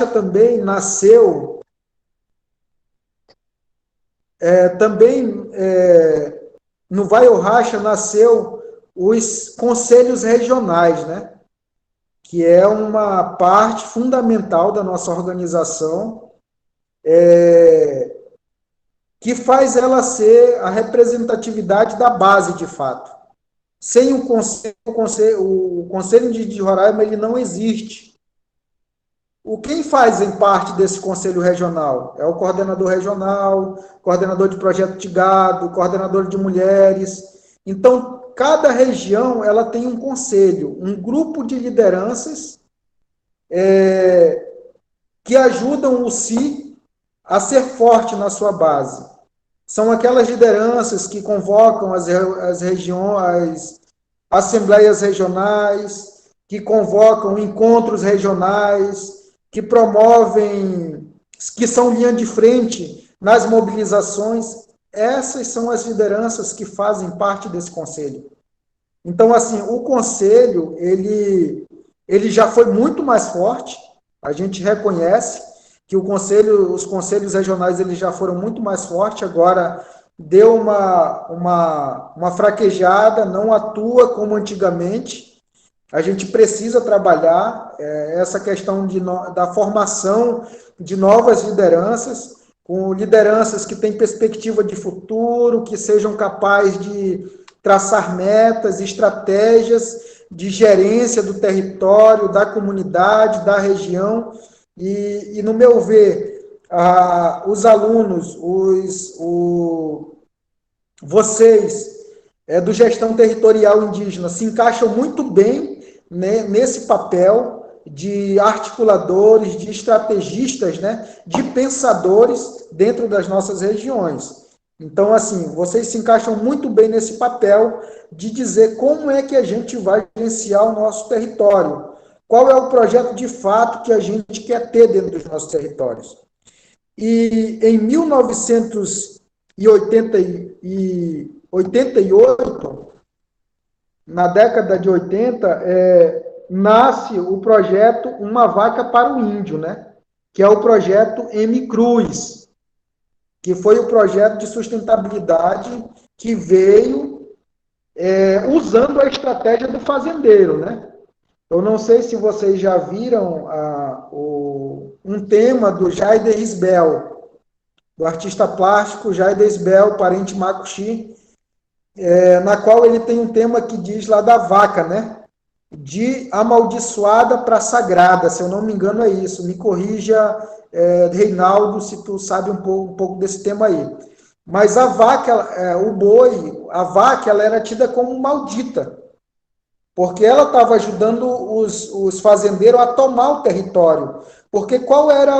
também nasceu, no Vai ao Racha nasceu os conselhos regionais, né? Que é uma parte fundamental da nossa organização, que faz ela ser a representatividade da base, de fato. Sem o Conselho de Roraima, ele não existe. Quem faz em parte desse conselho regional? É o coordenador regional, coordenador de projeto de gado, coordenador de mulheres. Então, cada região ela tem um conselho, um grupo de lideranças que ajudam o CI a ser forte na sua base. São aquelas lideranças que convocam as regiões, as assembleias regionais, que convocam encontros regionais, que promovem, que são linha de frente nas mobilizações. Essas são as lideranças que fazem parte desse conselho. Então, assim, o conselho, ele já foi muito mais forte, a gente reconhece que os conselhos regionais eles já foram muito mais fortes, agora deu uma fraquejada, não atua como antigamente. A gente precisa trabalhar essa questão da formação de novas lideranças, com lideranças que têm perspectiva de futuro, que sejam capazes de traçar metas, estratégias de gerência do território, da comunidade, da região. E no meu ver, os alunos, vocês do Gestão Territorial Indígena se encaixam muito bem, né, nesse papel de articuladores, de estrategistas, né, de pensadores dentro das nossas regiões. Então, assim, vocês se encaixam muito bem nesse papel de dizer como é que a gente vai gerenciar o nosso território. Qual é o projeto de fato que a gente quer ter dentro dos nossos territórios? E em 1988, na década de 80, nasce o projeto Uma Vaca para o Índio, né? Que é o projeto M. Cruz, que foi o projeto de sustentabilidade que veio usando a estratégia do fazendeiro, né? Eu não sei se vocês já viram um tema do Jaider Isbel, do artista plástico Jaider Isbel, parente Macuxi, na qual ele tem um tema que diz lá da vaca, né? De amaldiçoada para sagrada, se eu não me engano é isso. Me corrija, Reinaldo, se tu sabe um pouco desse tema aí. Mas a vaca, o boi, a vaca, ela era tida como maldita, porque ela estava ajudando os fazendeiros a tomar o território. Porque qual era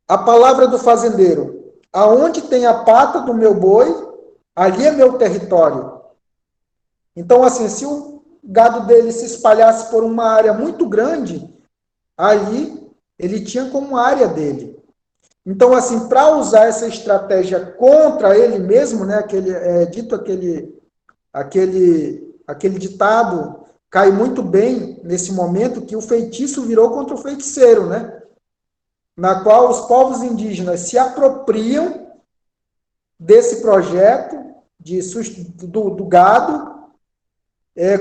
a palavra do fazendeiro? Aonde tem a pata do meu boi, ali é meu território. Então, assim, se o gado dele se espalhasse por uma área muito grande, aí ele tinha como área dele. Então, assim, para usar essa estratégia contra ele mesmo, né, aquele ditado cai muito bem nesse momento, que o feitiço virou contra o feiticeiro, né? Na qual os povos indígenas se apropriam desse projeto do gado,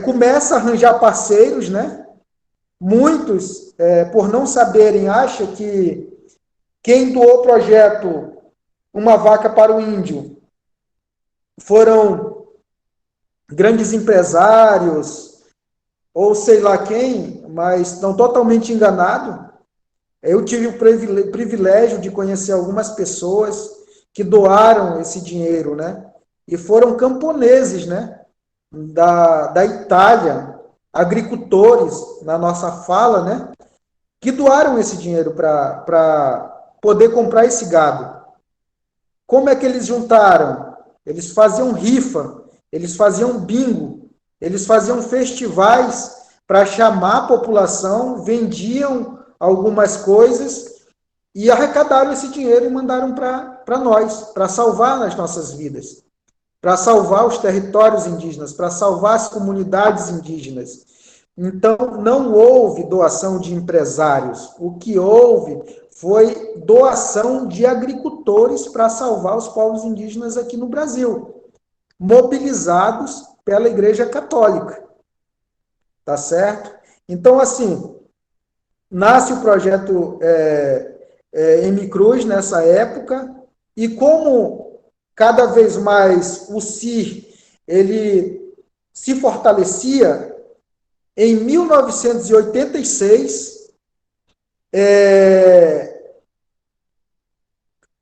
começa a arranjar parceiros, né? Muitos, por não saberem, acham que quem doou o projeto Uma Vaca para o Índio foram grandes empresários, ou sei lá quem, mas estão totalmente enganados. Eu tive o privilégio de conhecer algumas pessoas que doaram esse dinheiro, né? E foram camponeses, né? Da Itália, agricultores, na nossa fala, né? Que doaram esse dinheiro para poder comprar esse gado. Como é que eles juntaram? Eles faziam rifa, eles faziam bingo, eles faziam festivais para chamar a população, vendiam algumas coisas e arrecadaram esse dinheiro e mandaram para nós, para salvar as nossas vidas, para salvar os territórios indígenas, para salvar as comunidades indígenas. Então, não houve doação de empresários. O que houve foi doação de agricultores para salvar os povos indígenas aqui no Brasil, mobilizados pela Igreja Católica. Tá certo? Então, assim, nasce o projeto M Cruz nessa época, e como cada vez mais o CIR ele se fortalecia, em 1986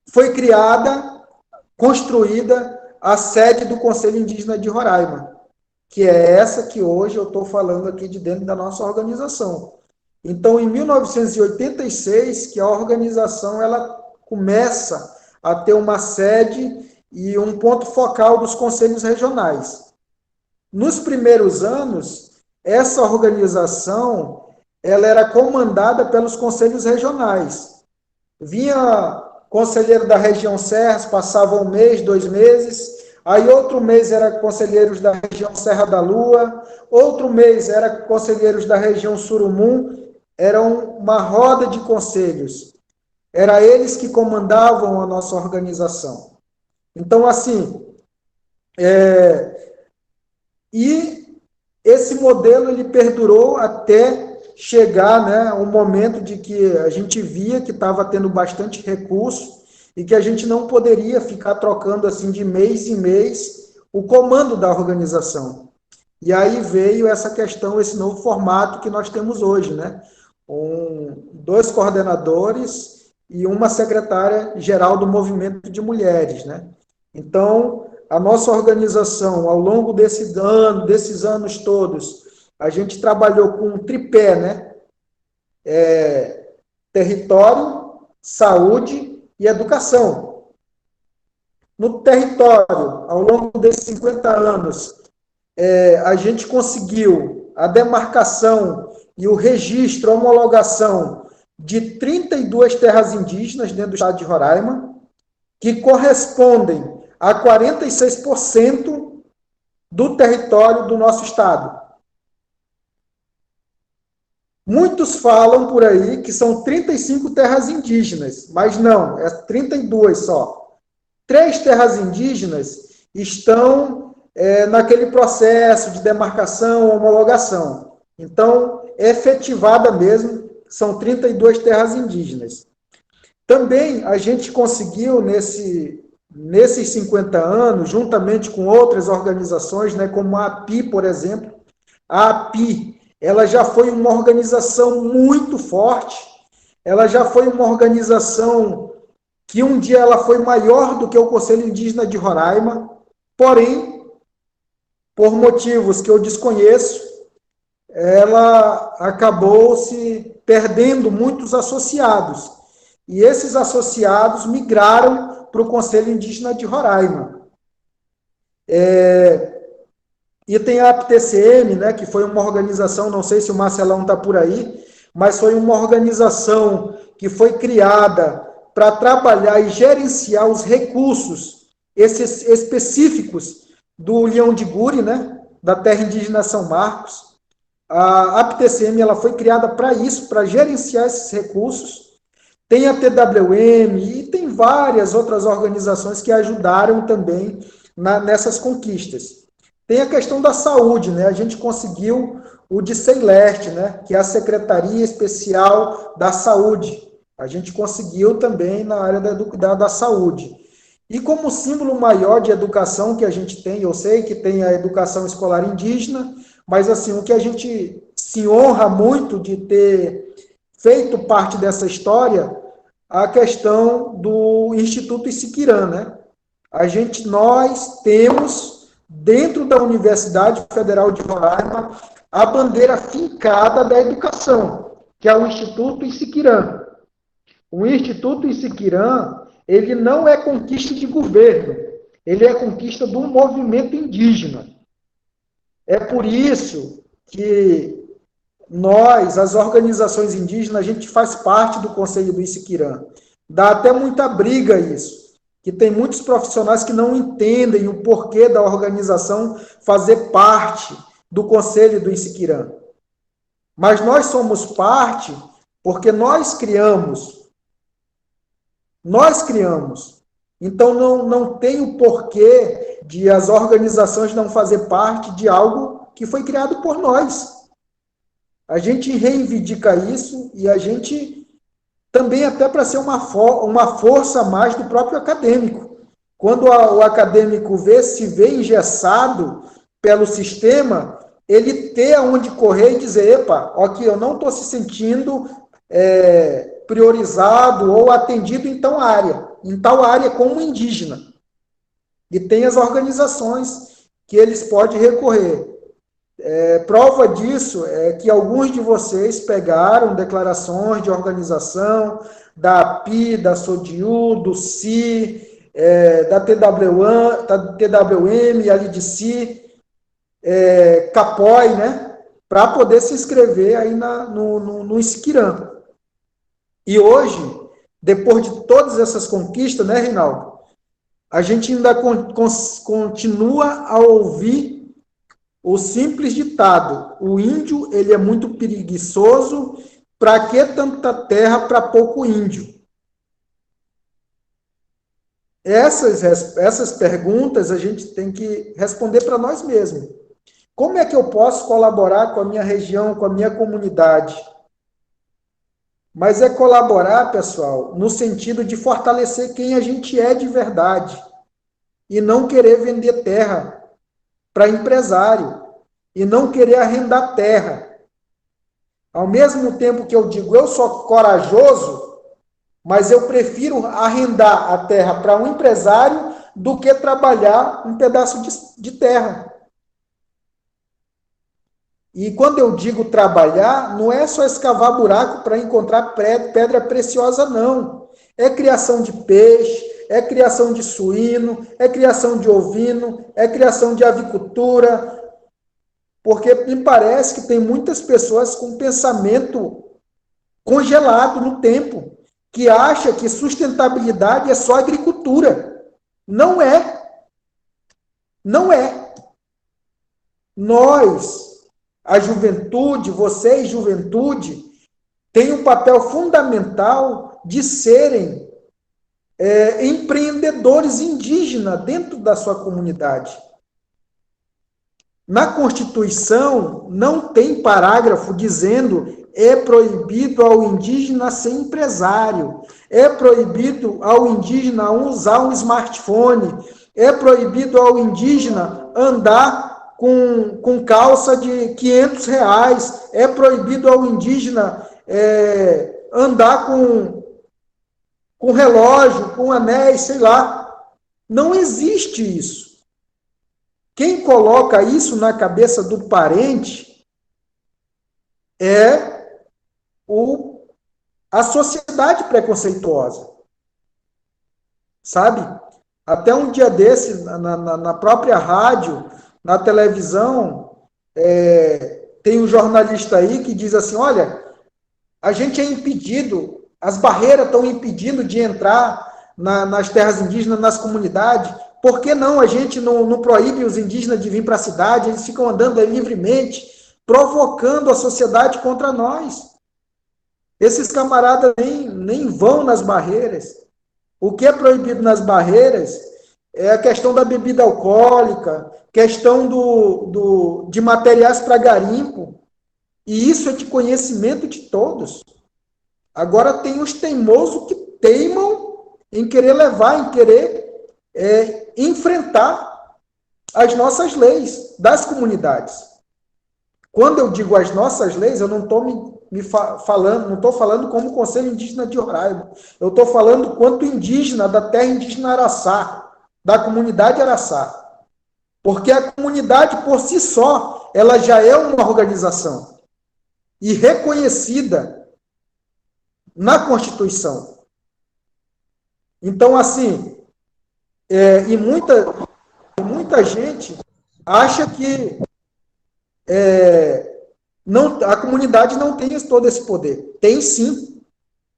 foi construída a sede do Conselho Indígena de Roraima, que é essa que hoje eu estou falando aqui de dentro da nossa organização. Então, em 1986, que a organização ela começa a ter uma sede e um ponto focal dos conselhos regionais. Nos primeiros anos, essa organização ela era comandada pelos conselhos regionais. Vinha conselheiro da região Serras, passava um mês, 2 meses, aí outro mês era conselheiros da região Serra da Lua, outro mês era conselheiros da região Surumum, era uma roda de conselhos. Era eles que comandavam a nossa organização. Então, assim, e esse modelo ele perdurou até chegar, né, um momento de que a gente via que estava tendo bastante recurso e que a gente não poderia ficar trocando assim de mês em mês o comando da organização. E aí veio essa questão, esse novo formato que nós temos hoje, né? 2 coordenadores e uma secretária-geral do movimento de mulheres, né? Então, a nossa organização, ao longo desses anos todos, a gente trabalhou com um tripé, né? Território, saúde e educação. No território, ao longo desses 50 anos, a gente conseguiu a demarcação e o registro, a homologação de 32 terras indígenas dentro do estado de Roraima, que correspondem a 46% do território do nosso estado. Muitos falam por aí que são 35 terras indígenas, mas não, é 32 só. 3 terras indígenas estão naquele processo de demarcação, homologação. Então, efetivada mesmo, são 32 terras indígenas. Também a gente conseguiu, nesses 50 anos, juntamente com outras organizações, né, como a API, por exemplo, a API, ela já foi uma organização muito forte, ela já foi uma organização que um dia ela foi maior do que o Conselho Indígena de Roraima, porém, por motivos que eu desconheço, ela acabou se perdendo muitos associados. E esses associados migraram para o Conselho Indígena de Roraima. E tem a APTCM, né, que foi uma organização, não sei se o Marcelão está por aí, mas foi uma organização que foi criada para trabalhar e gerenciar os recursos esses específicos do Leão de Guri, né, da terra indígena São Marcos. A APTCM ela foi criada para isso, para gerenciar esses recursos. Tem a TWM e tem várias outras organizações que ajudaram também nessas conquistas. Tem a questão da saúde, né? A gente conseguiu o DICEI-Leste, né? Que é a Secretaria Especial da Saúde. A gente conseguiu também na área da saúde. E como símbolo maior de educação que a gente tem, eu sei que tem a educação escolar indígena, mas assim, o que a gente se honra muito de ter feito parte dessa história, a questão do Instituto Isiquirã, né? Nós temos, dentro da Universidade Federal de Roraima, a bandeira fincada da educação, que é o Instituto Isiquirã. O Instituto Isiquirã, ele não é conquista de governo, ele é conquista do movimento indígena. É por isso que nós, as organizações indígenas, a gente faz parte do Conselho do Isiquirã. Dá até muita briga isso, que tem muitos profissionais que não entendem o porquê da organização fazer parte do Conselho do Isiquirã. mas nós somos parte porque nós criamos. Nós criamos. Então, não tem o porquê de as organizações não fazer parte de algo que foi criado por nós. A gente reivindica isso e a gente também até para ser uma força a mais do próprio acadêmico. Quando o acadêmico se vê engessado pelo sistema, ele ter aonde correr e dizer, epa, aqui eu não estou se sentindo priorizado ou atendido em tal área como indígena. E tem as organizações que eles podem recorrer. Prova disso é que alguns de vocês pegaram declarações de organização da API, da SODIU, do CI, da TWM, LDC, CAPOI, né, para poder se inscrever aí no Esquirã. E hoje, depois de todas essas conquistas, né, Reinaldo, a gente ainda continua a ouvir o simples ditado: o índio, ele é muito preguiçoso, para que tanta terra para pouco índio? Essas perguntas a gente tem que responder para nós mesmos. Como é que eu posso colaborar com a minha região, com a minha comunidade? Mas é colaborar, pessoal, no sentido de fortalecer quem a gente é de verdade e não querer vender terra para empresário e não querer arrendar terra. Ao mesmo tempo que eu digo, eu sou corajoso, mas eu prefiro arrendar a terra para um empresário do que trabalhar um pedaço de terra. E quando eu digo trabalhar, não é só escavar buraco para encontrar pedra preciosa, não. É criação de peixe, é criação de suíno, é criação de ovino, é criação de avicultura, porque me parece que tem muitas pessoas com pensamento congelado no tempo, que acha que sustentabilidade é só agricultura. Não é. Não é. Nós, a juventude, vocês, juventude, têm um papel fundamental de serem empreendedores indígenas dentro da sua comunidade. Na Constituição, não tem parágrafo dizendo é proibido ao indígena ser empresário, é proibido ao indígena usar um smartphone, é proibido ao indígena andar com calça de R$500, é proibido ao indígena andar com relógio, com anéis, sei lá. Não existe isso. Quem coloca isso na cabeça do parente é a sociedade preconceituosa. Sabe? Até um dia desse, na própria rádio, na televisão, tem um jornalista aí que diz assim, olha, a gente é impedido, as barreiras estão impedindo de entrar nas terras indígenas, nas comunidades. Por que não a gente não proíbe os indígenas de vir para a cidade? Eles ficam andando aí livremente, provocando a sociedade contra nós. Esses camaradas nem vão nas barreiras. O que é proibido nas barreiras é a questão da bebida alcoólica, questão de materiais para garimpo. E isso é de conhecimento de todos. Agora tem os teimosos que teimam em querer levar, em querer enfrentar as nossas leis das comunidades. Quando eu digo as nossas leis, eu não estou não estou falando como Conselho Indígena de Roraima. Eu estou falando quanto indígena da terra indígena Araçá, da comunidade Araçá. Porque a comunidade, por si só, ela já é uma organização e reconhecida na Constituição. Então, assim, e muita gente acha que a comunidade não tem todo esse poder. Tem sim.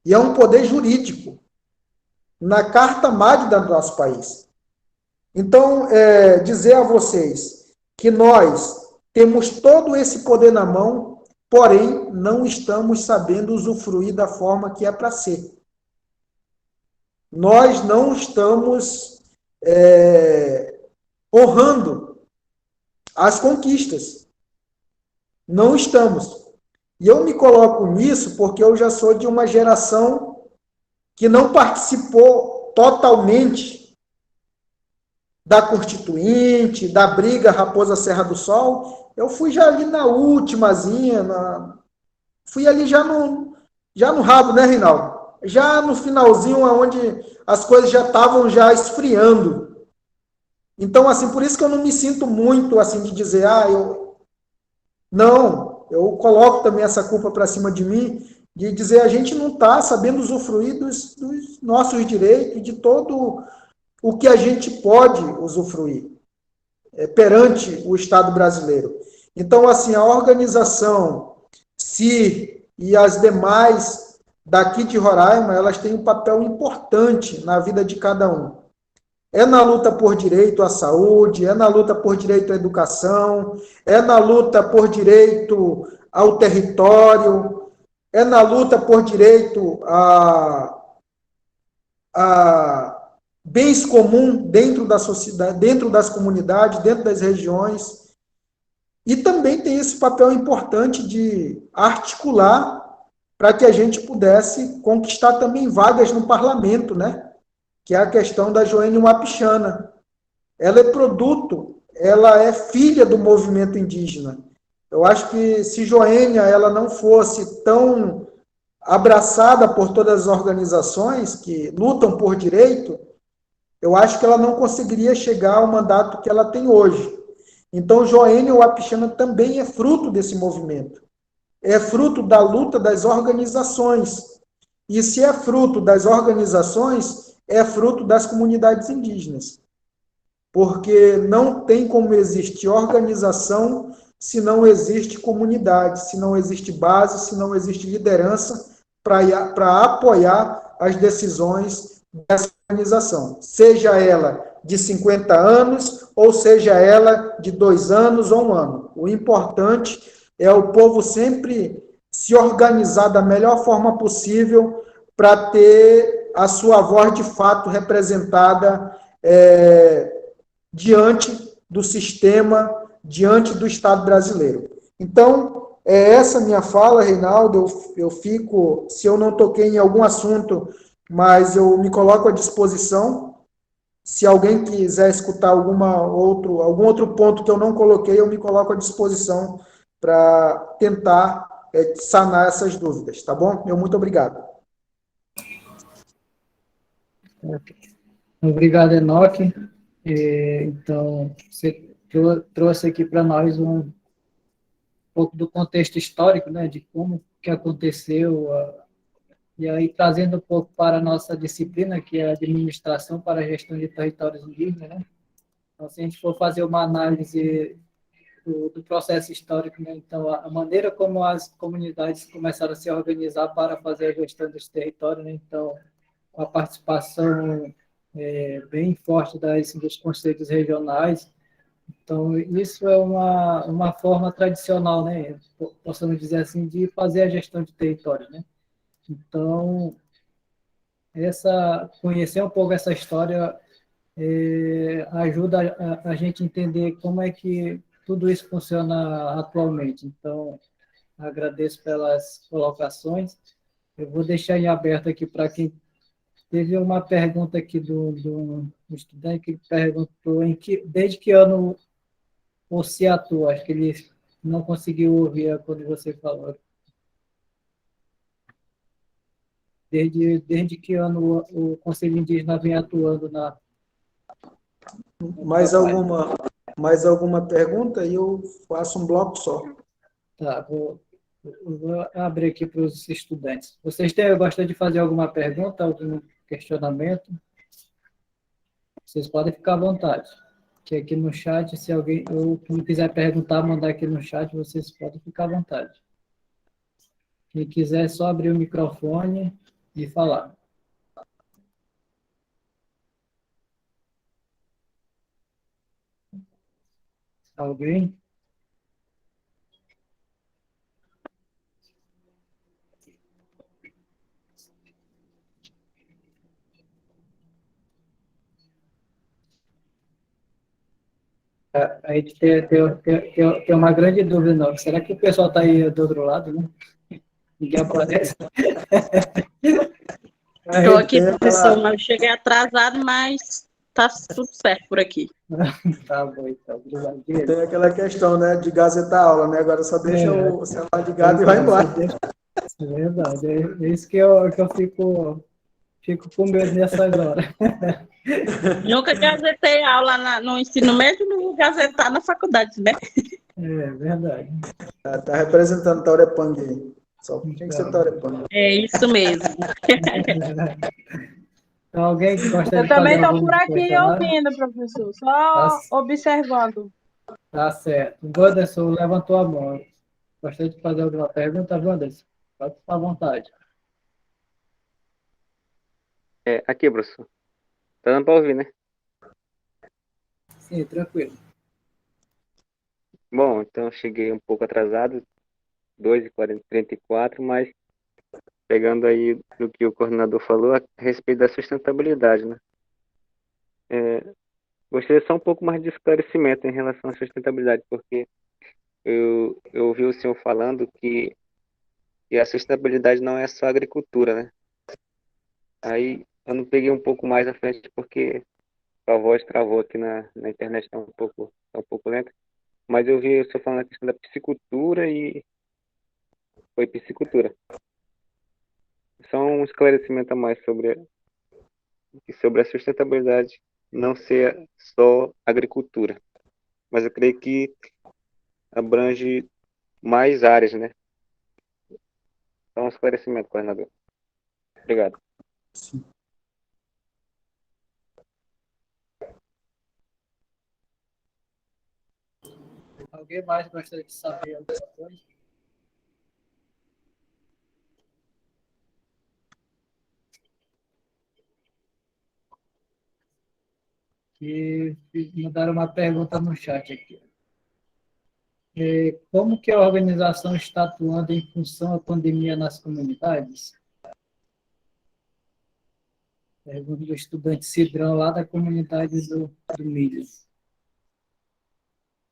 E é um poder jurídico. Na Carta Magna do nosso país. Então, dizer a vocês que nós temos todo esse poder na mão, porém não estamos sabendo usufruir da forma que é para ser. Nós não estamos honrando as conquistas. Não estamos. E eu me coloco nisso porque eu já sou de uma geração que não participou totalmente da Constituinte, da briga Raposa Serra do Sol. Eu fui já ali na ultimazinha, fui ali já no rabo, né, Reinaldo? Já no finalzinho, onde as coisas já estavam já esfriando. Então, assim, por isso que eu não me sinto muito, assim, de dizer, não, eu coloco também essa culpa para cima de mim, de dizer, a gente não está sabendo usufruir dos nossos direitos, de todo o que a gente pode usufruir perante o Estado brasileiro. Então, assim, a organização, CIR e as demais daqui de Roraima, elas têm um papel importante na vida de cada um. É na luta por direito à saúde, é na luta por direito à educação, é na luta por direito ao território, é na luta por direito a bens comuns dentro da sociedade, dentro das comunidades, dentro das regiões. E também tem esse papel importante de articular para que a gente pudesse conquistar também vagas no parlamento, né? Que é a questão da Joênia Wapichana. Ela é produto, ela é filha do movimento indígena. Eu acho que se Joênia ela não fosse tão abraçada por todas as organizações que lutam por direito, eu acho que ela não conseguiria chegar ao mandato que ela tem hoje. Então, Joênia Wapichana também é fruto desse movimento. É fruto da luta das organizações. E se é fruto das organizações, é fruto das comunidades indígenas. Porque não tem como existir organização se não existe comunidade, se não existe base, se não existe liderança para apoiar as decisões dessa organização, seja ela de 50 anos ou seja ela de 2 anos ou 1 ano. O importante é o povo sempre se organizar da melhor forma possível para ter a sua voz de fato representada diante do sistema, diante do Estado brasileiro. Então, é essa minha fala, Reinaldo. Eu fico, se eu não toquei em algum assunto, mas eu me coloco à disposição. Se alguém quiser escutar algum outro ponto que eu não coloquei, eu me coloco à disposição para tentar sanar essas dúvidas, tá bom? Meu muito obrigado. Obrigado, Enoque. Então, você trouxe aqui para nós um pouco do contexto histórico, né, de como que aconteceu, e aí trazendo um pouco para a nossa disciplina, que é a administração para a gestão de territórios indígenas, né? Então, se a gente for fazer uma análise do processo histórico, né? Então, a maneira como as comunidades começaram a se organizar para fazer a gestão desse território, né? Então, com a participação bem forte dos conselhos regionais. Então, isso é uma forma tradicional, né? Possamos dizer assim, de fazer a gestão de território, né? Então, conhecer um pouco essa história ajuda a gente entender como é que tudo isso funciona atualmente. Então, agradeço pelas colocações. Eu vou deixar em aberto aqui para quem teve uma pergunta aqui do estudante que perguntou desde que ano você atua. Acho que ele não conseguiu ouvir quando você falou. Desde que ano o Conselho Indígena vem atuando na Mais alguma, mais alguma pergunta? E eu faço um bloco só. Tá, vou abrir aqui para os estudantes. Vocês gostam de fazer alguma pergunta, algum questionamento? Vocês podem ficar à vontade. Que aqui no chat, se alguém ou quem quiser perguntar, mandar aqui no chat, vocês podem ficar à vontade. Quem quiser, é só abrir o microfone e falar. Alguém? A gente tem uma grande dúvida, não. Será que o pessoal está aí do outro lado, né? Ninguém aparece. Estou aqui, Tem professor, aquela, mas eu cheguei atrasado, mas tá tudo certo por aqui. Tá bom, então. Obrigado. tem aquela questão, né, de gazetar a aula, né? Agora só deixa o celular ligado e vai embora. É verdade. É isso que eu fico com medo nessas horas. Nunca gazetei aula no ensino médio, não vou gazetar na faculdade, né? É verdade. Tá representando Taurepang aí. Só tinha que ser Taurepang. É isso mesmo. Então, alguém que gosta Eu de fazer também estou algum por aqui questionário? ouvindo, professor, Tá, só observando. tá certo. O Wanderson levantou a mão. Gostaria de fazer alguma pergunta, Wanderson? Pode ficar à vontade. Aqui, professor. Tá dando para ouvir, né? Sim, tranquilo. Bom, então cheguei um pouco atrasado, 2h34, mas pegando aí do que o coordenador falou a respeito da sustentabilidade, né? Gostaria só um pouco mais de esclarecimento em relação à sustentabilidade, porque eu ouvi o senhor falando que a sustentabilidade não é só agricultura, né? Aí eu não peguei um pouco mais à frente porque a voz travou aqui na internet, tá um pouco lenta. Mas eu vi o senhor falando a questão da piscicultura e foi piscicultura. Só um esclarecimento a mais sobre a sustentabilidade não ser só agricultura. Mas eu creio que abrange mais áreas, né? Só um esclarecimento, coordenador. Obrigado. Sim. Alguém mais gostaria de saber alguma coisa? Que mandaram uma pergunta no chat aqui. Como que a organização está atuando em função da pandemia nas comunidades? Pergunta do estudante Cidrão, lá da comunidade do Milho.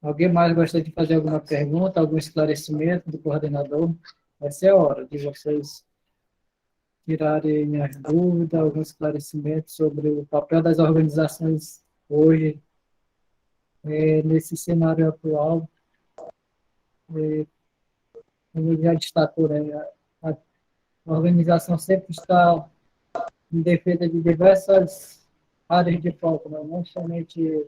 Alguém mais gostaria de fazer alguma pergunta, algum esclarecimento do coordenador? Essa é a hora de vocês tirarem as dúvidas, algum esclarecimento sobre o papel das organizações hoje, nesse cenário atual. Como ele já destacou, né, a organização sempre está em defesa de diversas áreas de foco, né? Não somente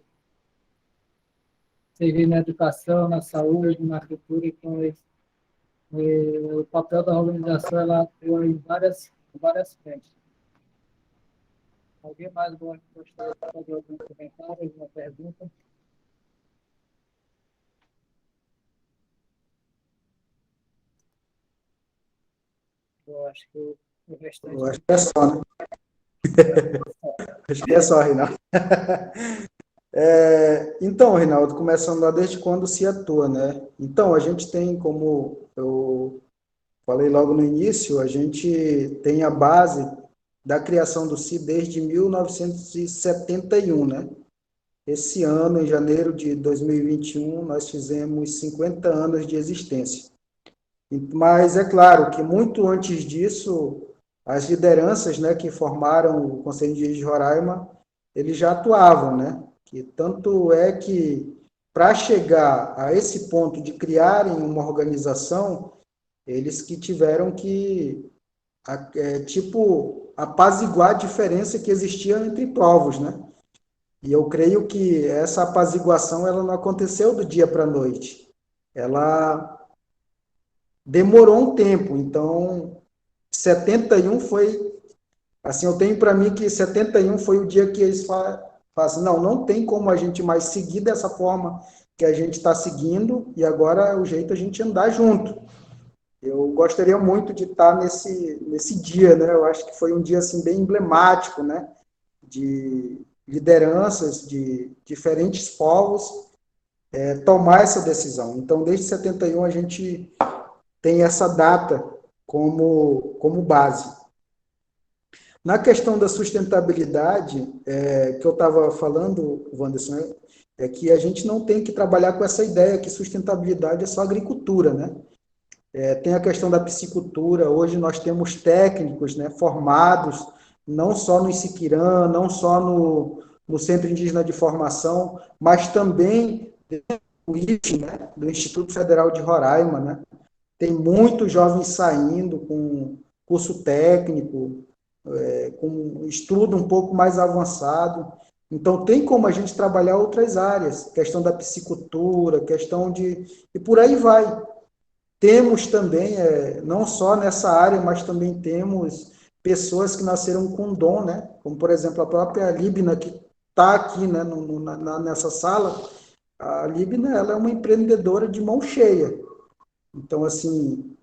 seja na educação, na saúde, na cultura, então o papel da organização ela atua em várias frentes. Alguém mais gostaria de fazer algum comentário, alguma pergunta? Eu acho que o restante... Eu acho que é só, né? Acho que é só, Reinaldo. Então, Reinaldo, começando lá desde quando se atua, né? Então, a gente tem, como eu falei logo no início, a gente tem a base da criação do CI desde 1971, né? Esse ano, em janeiro de 2021, nós fizemos 50 anos de existência. Mas é claro que muito antes disso, as lideranças, né, que formaram o Conselho de Roraima, eles já atuavam, né? Que tanto é que para chegar a esse ponto de criarem uma organização, eles que tiveram que apaziguar a diferença que existia entre povos, né? E eu creio que essa apaziguação ela não aconteceu do dia para a noite. Ela demorou um tempo. Então, 71 foi... Assim, eu tenho para mim que 71 foi o dia que eles falam assim, não tem como a gente mais seguir dessa forma que a gente está seguindo, e agora é o jeito a gente andar junto. Eu gostaria muito de estar nesse dia, né? Eu acho que foi um dia assim, bem emblemático, né? De lideranças de diferentes povos tomar essa decisão. Então, desde 71, a gente tem essa data como base. Na questão da sustentabilidade, que eu estava falando, Wanderson, é que a gente não tem que trabalhar com essa ideia que sustentabilidade é só agricultura, né? Tem a questão da piscicultura. Hoje nós temos técnicos, né, formados, não só no Isiquirã, não só no Centro Indígena de Formação, mas também do IFE, né, do Instituto Federal de Roraima, né? Tem muitos jovens saindo com curso técnico, com estudo um pouco mais avançado. Então, tem como a gente trabalhar outras áreas, questão da piscicultura, questão de... E por aí vai. Temos também, não só nessa área, mas também temos pessoas que nasceram com dom, né? Como, por exemplo, a própria Líbina, que está aqui, né, nessa sala. A Líbina, ela é uma empreendedora de mão cheia. Então, assim,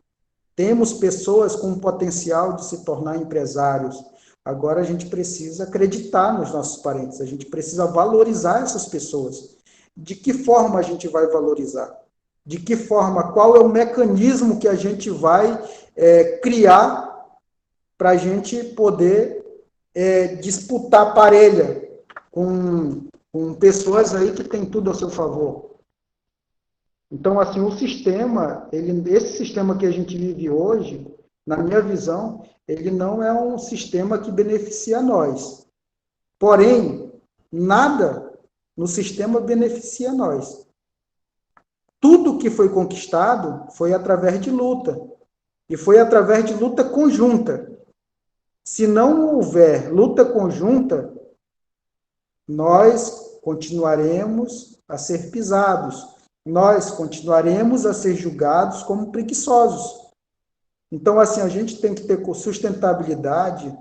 temos pessoas com potencial de se tornar empresários. Agora a gente precisa acreditar nos nossos parentes, a gente precisa valorizar essas pessoas. De que forma a gente vai valorizar? De que forma? Qual é o mecanismo que a gente vai criar para a gente poder disputar parelha com pessoas aí que têm tudo a seu favor? Então, assim, o sistema, esse sistema que a gente vive hoje, na minha visão, ele não é um sistema que beneficia nós. Porém, nada no sistema beneficia nós. Tudo que foi conquistado foi através de luta. E foi através de luta conjunta. Se não houver luta conjunta, nós continuaremos a ser pisados. Nós continuaremos a ser julgados como preguiçosos. Então, assim, a gente tem que ter sustentabilidade,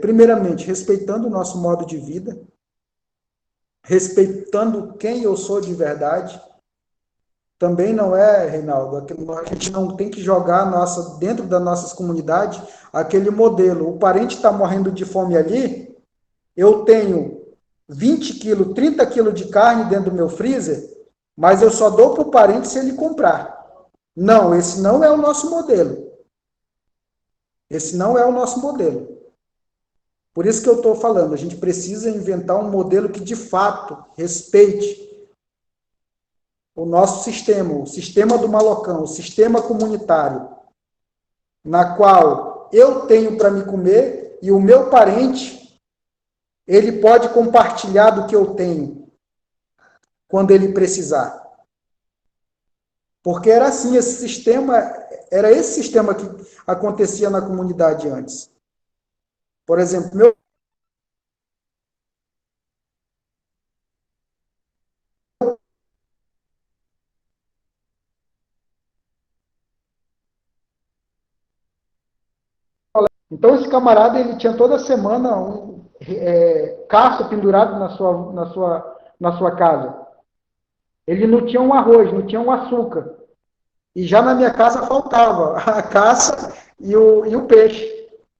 primeiramente, respeitando o nosso modo de vida, respeitando quem eu sou de verdade. Também não Reinaldo, a gente não tem que jogar dentro das nossas comunidades aquele modelo. O parente está morrendo de fome ali, eu tenho 20 quilos, 30 quilos de carne dentro do meu freezer, mas eu só dou para o parente se ele comprar. Não, esse não é o nosso modelo. Esse não é o nosso modelo. Por isso que eu estou falando, a gente precisa inventar um modelo que, de fato, respeite o nosso sistema, o sistema do Malocão, o sistema comunitário, na qual eu tenho para me comer e o meu parente, ele pode compartilhar do que eu tenho quando ele precisar. Porque era assim, era esse sistema que acontecia na comunidade antes. Por exemplo, então esse camarada, ele tinha toda semana caça pendurado na sua casa. Ele não tinha um arroz, não tinha um açúcar. E já na minha casa faltava a caça e o peixe.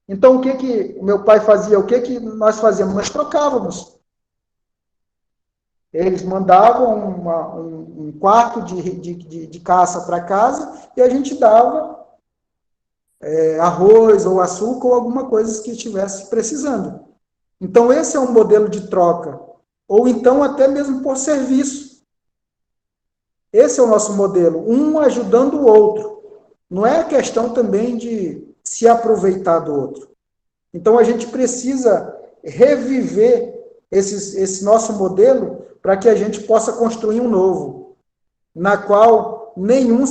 Então, o que o meu pai fazia? O que nós fazíamos? Nós trocávamos. Eles mandavam um quarto de caça para casa e a gente dava arroz ou açúcar ou alguma coisa que estivesse precisando. Então, esse é um modelo de troca. Ou então, até mesmo por serviço. Esse é o nosso modelo, um ajudando o outro. Não é questão também de se aproveitar do outro. Então, a gente precisa reviver esse nosso modelo para que a gente possa construir um novo, na qual nenhuma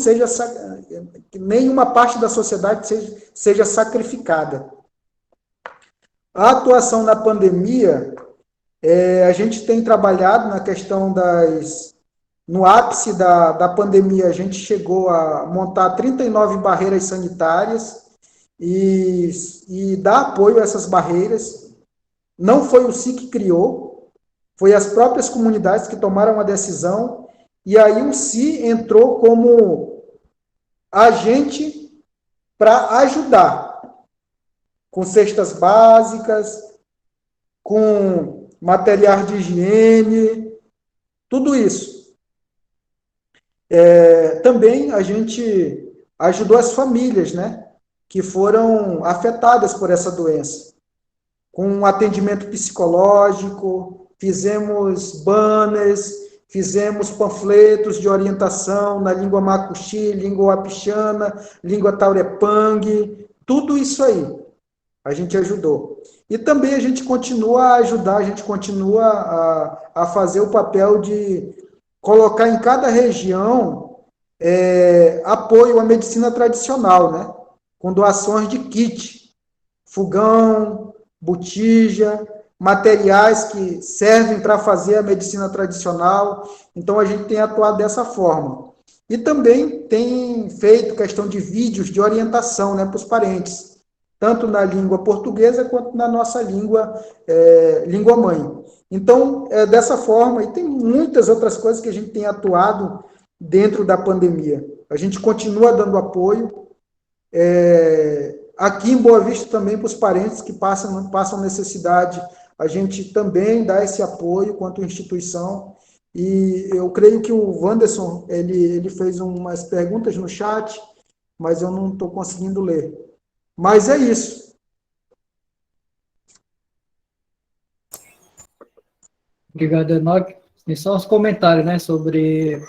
parte da sociedade seja sacrificada. A atuação na pandemia, a gente tem trabalhado na questão no ápice da pandemia, a gente chegou a montar 39 barreiras sanitárias e dar apoio a essas barreiras. Não foi o SI que criou, foi as próprias comunidades que tomaram a decisão, e aí o SI entrou como agente para ajudar, com cestas básicas, com material de higiene, tudo isso. Também a gente ajudou as famílias, né, que foram afetadas por essa doença, com atendimento psicológico, fizemos banners, fizemos panfletos de orientação na língua macuxi, língua wapixana, língua taurepang, tudo isso aí a gente ajudou. E também a gente continua a ajudar, a gente continua a fazer o papel de colocar em cada região apoio à medicina tradicional, né? Com doações de kit, fogão, botija, materiais que servem para fazer a medicina tradicional. Então, a gente tem atuado dessa forma. E também tem feito questão de vídeos de orientação, né, para os parentes, tanto na língua portuguesa quanto na nossa língua mãe. Então, dessa forma, e tem muitas outras coisas que a gente tem atuado dentro da pandemia. A gente continua dando apoio, aqui em Boa Vista também para os parentes que passam necessidade, a gente também dá esse apoio quanto instituição, e eu creio que o Wanderson, ele fez umas perguntas no chat, mas eu não estou conseguindo ler. Mas é isso. Obrigado, Enoque. E só uns comentários, né, sobre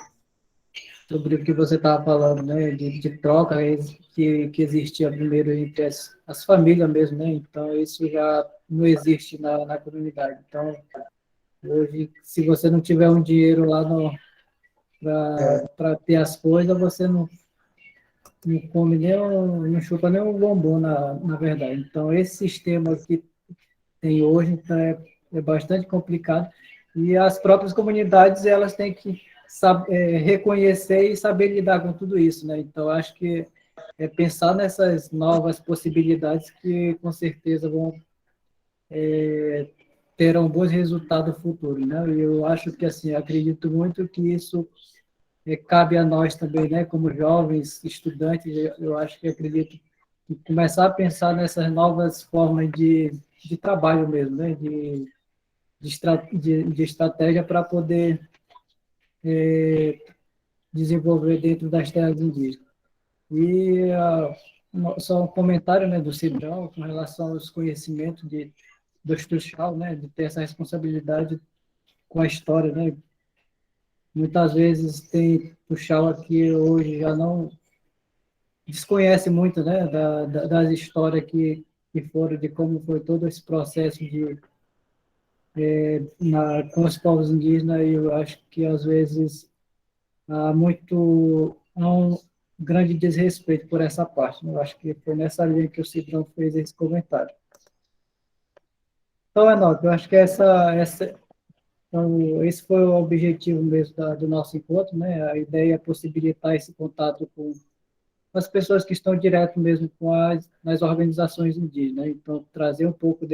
o que você estava falando, né, de troca que existia primeiro entre as famílias mesmo, né, então isso já não existe na comunidade. Então, hoje, se você não tiver um dinheiro lá para ter as coisas, você não come não chupa nem um bombom, na verdade. Então, esse sistema que tem hoje, então, é bastante complicado, e as próprias comunidades, elas têm que reconhecer e saber lidar com tudo isso, né? Então, acho que é pensar nessas novas possibilidades que, com certeza, terão bons resultados futuros, né? E eu acho que, assim, acredito muito que isso cabe a nós também, né? Como jovens, estudantes, eu acho que acredito que começar a pensar nessas novas formas de trabalho mesmo, né? De estratégia para poder desenvolver dentro das terras indígenas. E só um comentário, né, do Cidrão com relação aos conhecimentos do Xuxal, né, de ter essa responsabilidade com a história, né. Muitas vezes tem Xuxal aqui hoje já não desconhece muito, né, das histórias que foram, de como foi todo esse processo com os povos indígenas, e eu acho que às vezes há um grande desrespeito por essa parte, né? Eu acho que foi nessa linha que o Cidrão fez esse comentário. Então, Enoque, eu acho que então, esse foi o objetivo mesmo do nosso encontro, né? A ideia é possibilitar esse contato com as pessoas que estão direto mesmo nas organizações indígenas, né? Então, trazer um pouco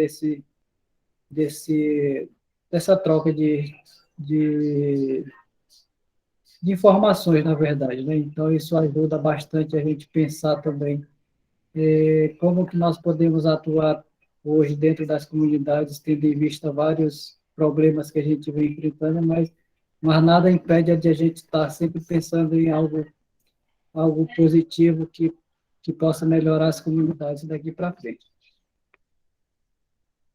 dessa troca de informações, na verdade, né? Então, isso ajuda bastante a gente pensar também como que nós podemos atuar hoje dentro das comunidades, tendo em vista vários problemas que a gente vem enfrentando, mas nada impede de a gente estar sempre pensando em algo positivo que possa melhorar as comunidades daqui para frente.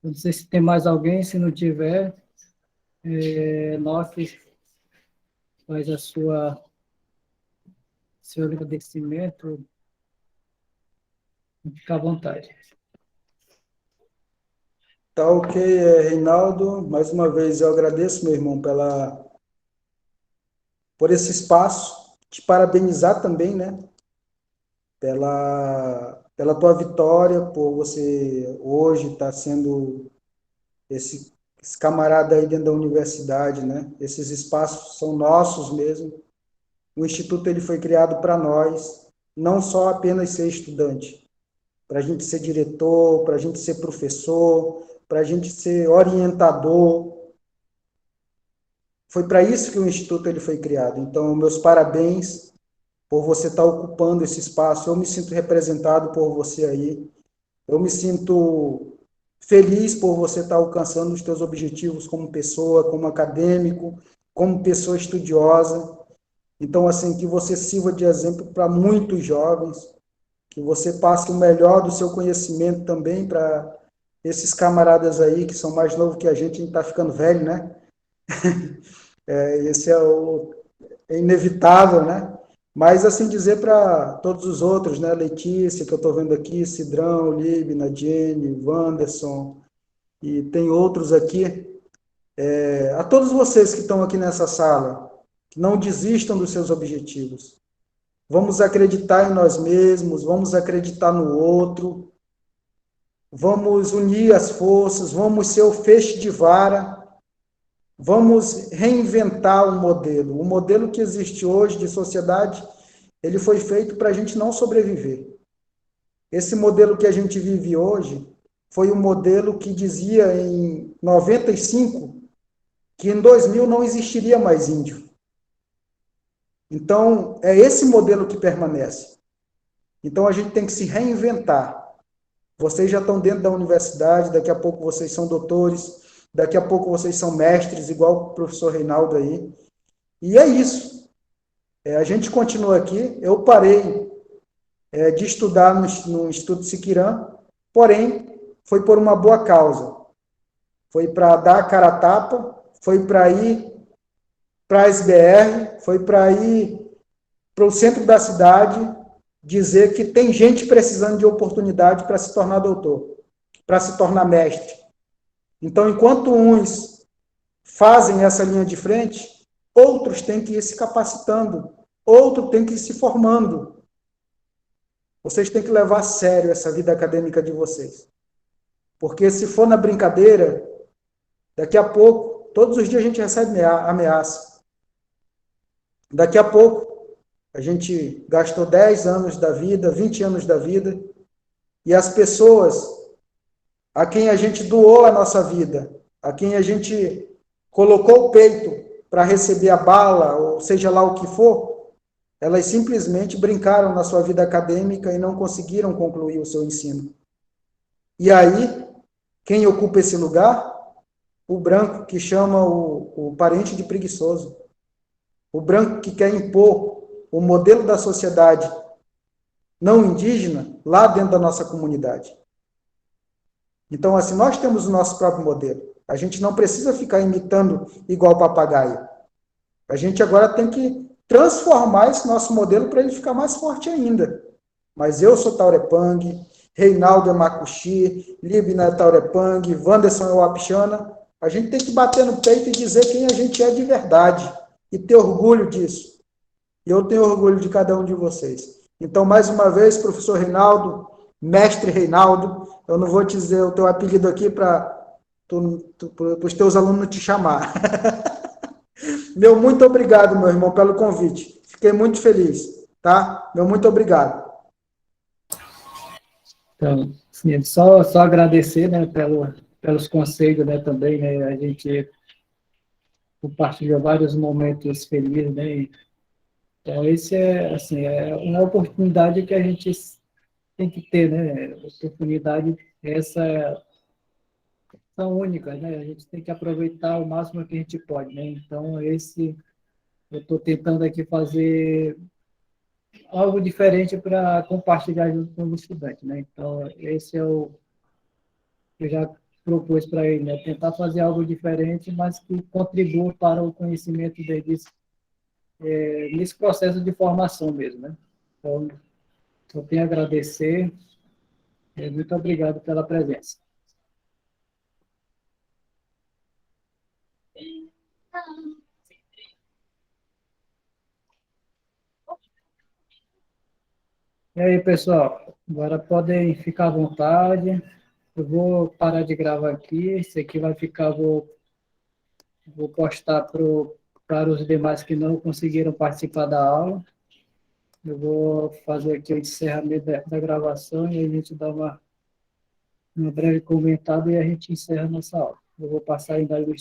Não sei se tem mais alguém, se não tiver, Noff faz seu agradecimento, fica à vontade. Tá ok, Reinaldo. Mais uma vez eu agradeço, meu irmão, por esse espaço. Te parabenizar também, né? Pela tua vitória, por você hoje estar sendo esse camarada aí dentro da universidade, né? Esses espaços são nossos mesmo. O Instituto ele foi criado para nós, não só apenas ser estudante, para a gente ser diretor, para a gente ser professor, para a gente ser orientador. Foi para isso que o Instituto ele foi criado. Então, meus parabéns por você estar ocupando esse espaço. Eu me sinto representado por você aí. Eu me sinto feliz por você estar alcançando os teus objetivos como pessoa, como acadêmico, como pessoa estudiosa. Então, assim, que você sirva de exemplo para muitos jovens, que você passe o melhor do seu conhecimento também para esses camaradas aí que são mais novos que a gente está ficando velho, né? Esse é inevitável, né? Mas, assim, dizer para todos os outros, né? Letícia, que eu estou vendo aqui, Cidrão, Libna, Jenny, Wanderson, e tem outros aqui, a todos vocês que estão aqui nessa sala, que não desistam dos seus objetivos. Vamos acreditar em nós mesmos, vamos acreditar no outro, vamos unir as forças, vamos ser o feixe de vara, vamos reinventar o modelo. O modelo que existe hoje de sociedade, ele foi feito para a gente não sobreviver. Esse modelo que a gente vive hoje foi um modelo que dizia em 95 que em 2000 não existiria mais índio. Então, é esse modelo que permanece. Então, a gente tem que se reinventar. Vocês já estão dentro da universidade, daqui a pouco vocês são doutores, daqui a pouco vocês são mestres, igual o professor Reinaldo aí. E é isso. A gente continua aqui. Eu parei de estudar no Instituto Siquirã, porém, foi por uma boa causa. Foi para dar a cara a tapa, foi para ir para a SBR, foi para ir para o centro da cidade, dizer que tem gente precisando de oportunidade para se tornar doutor, para se tornar mestre. Então, enquanto uns fazem essa linha de frente, outros têm que ir se capacitando, outros têm que ir se formando. Vocês têm que levar a sério essa vida acadêmica de vocês. Porque se for na brincadeira, daqui a pouco, todos os dias a gente recebe ameaça. Daqui a pouco, a gente gastou 10 anos da vida, 20 anos da vida, e as pessoas a quem a gente doou a nossa vida, a quem a gente colocou o peito para receber a bala, ou seja lá o que for, elas simplesmente brincaram na sua vida acadêmica e não conseguiram concluir o seu ensino. E aí, quem ocupa esse lugar? O branco, que chama o parente de preguiçoso. O branco que quer impor o modelo da sociedade não indígena lá dentro da nossa comunidade. Então, assim, nós temos o nosso próprio modelo. A gente não precisa ficar imitando igual papagaio. A gente agora tem que transformar esse nosso modelo para ele ficar mais forte ainda. Mas eu sou Taurepang, Reinaldo é Macuxi, Libna é Taurepang, Wanderson é Wapixana. A gente tem que bater no peito e dizer quem a gente é de verdade e ter orgulho disso. E eu tenho orgulho de cada um de vocês. Então, mais uma vez, professor Reinaldo, mestre Reinaldo, eu não vou te dizer o teu apelido aqui para os teus alunos te chamar. Meu muito obrigado, meu irmão, pelo convite. Fiquei muito feliz, tá? Meu muito obrigado. Então, sim, só agradecer, né, pelos conselhos, né, também, né, a gente compartilhou vários momentos felizes, né, então esse assim, é uma oportunidade que a gente tem que ter, né, oportunidade essa são únicas, né, a gente tem que aproveitar o máximo que a gente pode, né, então eu estou tentando aqui fazer algo diferente para compartilhar junto com os estudantes, né, então esse é o que eu já propus para ele, né, tentar fazer algo diferente, mas que contribua para o conhecimento deles nesse processo de formação mesmo, né, então eu tenho a agradecer. Muito obrigado pela presença. E aí, pessoal, agora podem ficar à vontade. Eu vou parar de gravar aqui. Esse aqui vai ficar, vou postar para os demais que não conseguiram participar da aula. Eu vou fazer aqui o encerramento da gravação e a gente dá uma breve comentada e a gente encerra a nossa aula. Eu vou passar ainda a lista.